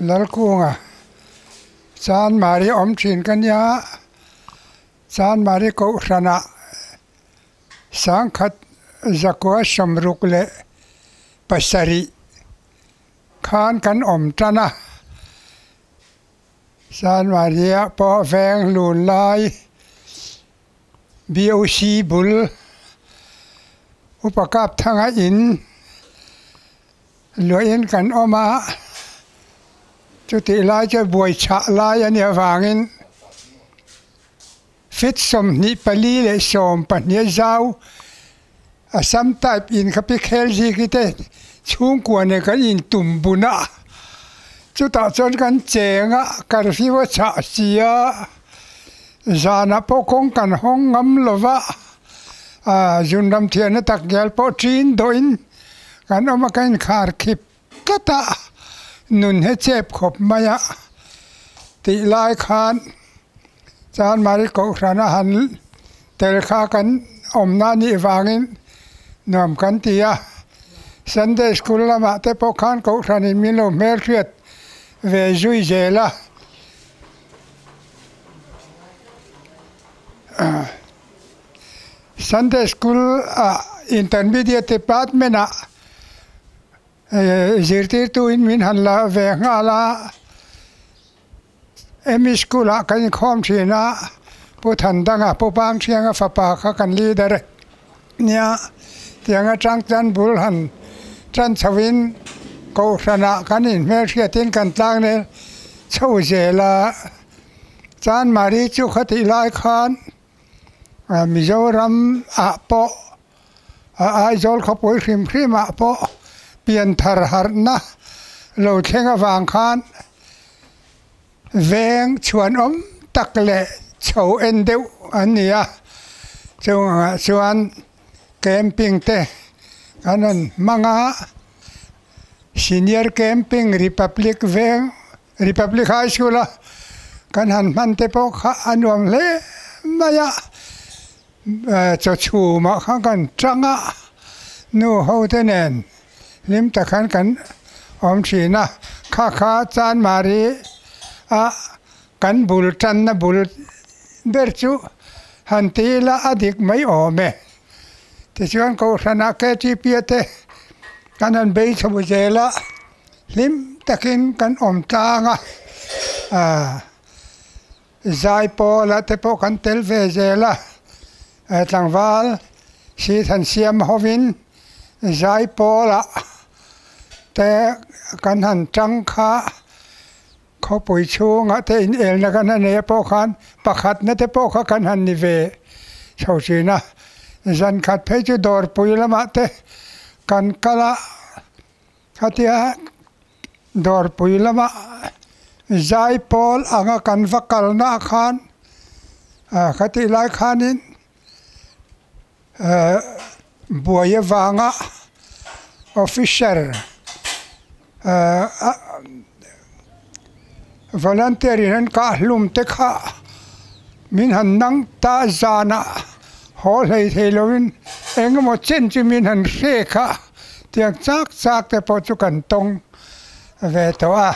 lalkunga chan mari om thin kan ya chan mari ko rana sang khat zakwa samruk le pasari khan kan om tana chan maria po veng lun lai BOC bul upakap thanga in loin kan oma chuti lai cho buai cha lai ania wangin fit som ni pali le som pania zau asam type in khapi khel ji kite chung kwa ne kan in tumbuna chuta chon kan chenga karfiwa cha sia zana pokong kan hong ngam lova junram thian tak gel po trin doin kan oma kan khar khip kata nun he chep khop maya ti lai khan chan mari ko rana han tel kha kan omna ni wangin nam kan tia Sunday school lama te po khan ko rani milo mer thiet ve zui jela Sunday school intermediate department zirtir tu in min han la ve ngala emi school kan khom thina pu than danga pu bang thianga fa pa kha kan leader nia tianga chang chan bul han chan chawin ko rana kan in mer thia tin kan tlang ne chho jela chan mari chu khati lai khan Mizoram po Aizol khopoi khrim po pian thar harna lo thenga wang khan veng chuan om takle chho en deu ania chuan camping te anan manga senior camping republic high school kan han man te po kha anuam le maya cho chu ma khang kan changa nu ho te nen lim ta khan kan om thina kha chan mari kan bul tan na bul ber chu han ti la adik mai ome te chuan ko thana ke ti piate kan an bei chabu jela lim takin kan om tanga zai po la te po kan tel ve jela tlangwal si than siam hovin zai pola te kan han chang kha kho pui chunga te in el na kan ne po khan pakhat na te po kha kan han ni ve chhochina zan khat phe chu dor pui lama te kan kala khatia dor pui lama zai pol anga kan vakal na khan khati lai khanin buaya vanga officer volunteer in ka hlum te kha min han nang ta zana hol hei theloin engmo chen chi min han re kha tiang chak te po chu kan tong ve to a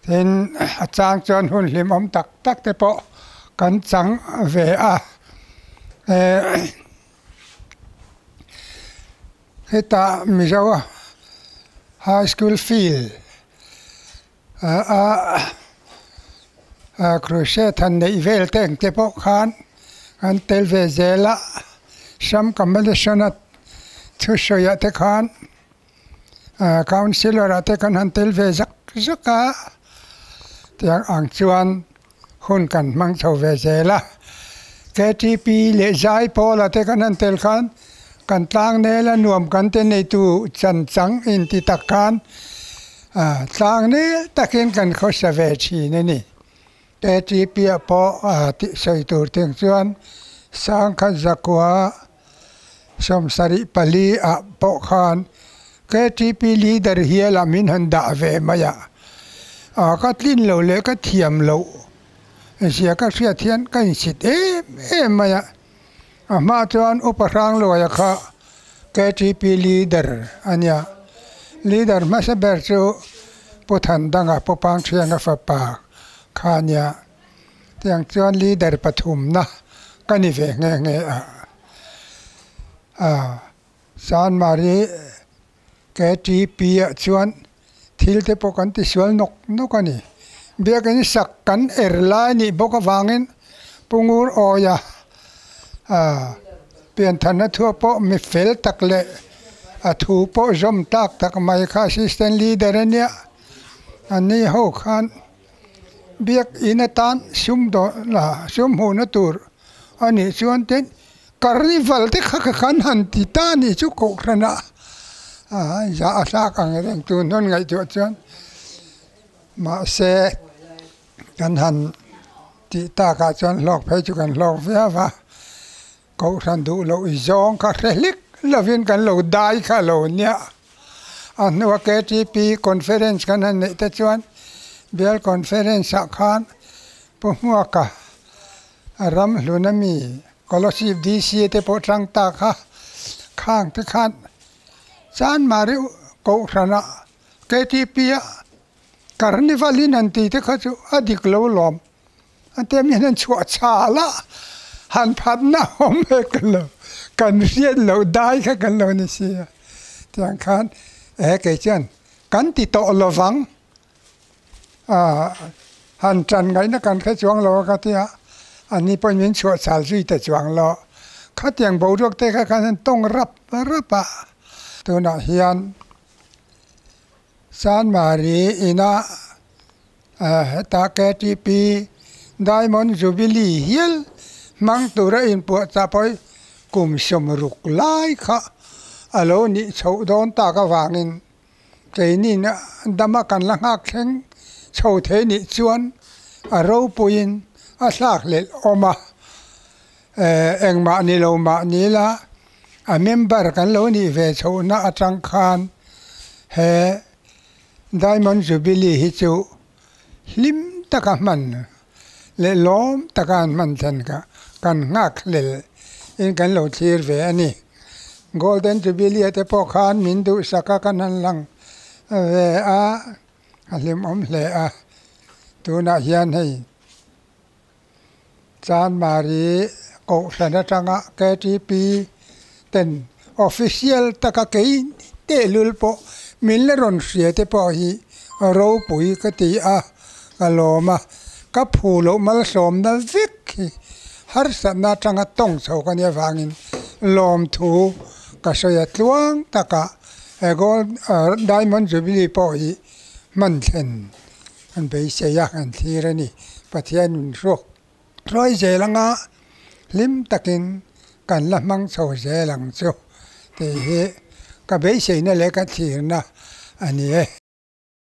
tin chang chon hun lim om tak te po kan chang ve a heta mizawa high school field crochet than nei vel teng te po khan an tel ve zela sam competition at thu shoya te khan counselor ate kan han tel ve zaka tiang ang chuan hun kan mang chho ve zela KTP le zai po la te kan han tel khan kan tlang ne la nuam kan te nei tu chan chang in ti takan tlang ne takin kan kho sa ve chi ne ni KTP po ti soi tur teng chuan sang kha zakwa som sari pali po khan KTP leader hiala min han da ve maya katlin lo le ka thiam lo sia ka sia thian kan sit maya ma chuan uparang lo ya kha KTP leader anya leader ma sa ber chu ผู้ทันดังผู้ปังเชียงกับปากข้าเนี่ยเตียงจวนลีเดอร์ปฐุมนะก็นี่เวงเงสานมารีแกจีปีชวนทิลเทปกันที่ชวนนกกันนี่เบียกันสักกันเอร์ไลน์นี่บอกว่างินปุงอูร์ออยเปลี่ยนทันทั่วโปมีเฟลตักเละถูโปจมตักไม่ค่าซิสเตนลีเดอร์เนี่ยอันนี้เขาขันเบียกอินตันซุมโดละซุมหูนตูร์อันนี้ชวนเต้นคาร์นิวัลที่ขันหันติตานี่ชุกโครนะจะอาสากันเรื่องตัวนั้นไงตัวชวนมาเสกันหันติตากาชวนหลอกไปจุกันหลอกเสียว่าเขาทันดูเราอีจองคาเรลิกเราวินกันเราได้ค่ะเราเนี่ยอันนี้ว่า KTP conference กันนั่นเนี่ยแต่ชวนเบล conference สักขันพวกมัวกะรำลุนามีกอลสิบดีซีเตปจังตาค่ะข้างที่ขันจานมาริโกรณะ KTP คาร์นิวัลนันทีที่เขาจะอดีตเราล้อมอันเต็มยันชัวชาละหันพัดหน้าหอมเอกเรากันเรียนเราได้ค่ะกันเราเนี่ยเสียที่อังคารเกจนกันติดต่อเราฟังหันจันไงนะกันแค่จวงเราก็ที่อันนี้เป็นวินชัวสาลรีแต่จวงเราข้าเตียงบูรุกเตะกันต้องรับตัวน่ะเฮียนซานมารีอินะตาแกทีปีไดมอนด์จูบิลีเฮียลมังตัวอินปวดจะไปกุมสมรุกไล่ค่ะอโลนี่ชาวโดนตากวางินใจนี่นะดำมากันละหักแข็งชาวเทนี่ชวนเราปุยินอาสากเล็ดออกมาเอ็งมานี่เรามานี่ละเมมเบอร์กันเรานี่เวชาวน่าจังคานไดมอนด์จูบิลีฮิจูลิมตะกันมันเล่ล้อมตะกันมันเช่นกันงักเล่อินกันเราเชียร์เวนี่Golden Jubilee แต่พอขานมินดูสักกันนั่นลังเวลิมเลตัวน่าเฮียนให้จานมารีโกษณะจังแกทีปีเต็น official ตะกะเกยเตลุลโปมิลเลรอนเสียเตปอฮีเราปุยกติกะโลมากับผู้โลมาสมนะวิกฮาร์สนาจังต้องโซกันยาฟังินลมทูก็สยดลวงตะกะก็ไดมอนด์จูบิลีปอยมันเช่นมันไปเสียกันทีระนี่ประเทศนุนโรคร้อยเจลังลิมตะกินกันละมังโซเจลังโซแต่ก็ไปเสียนั่นแหละกันทีนะอันนี้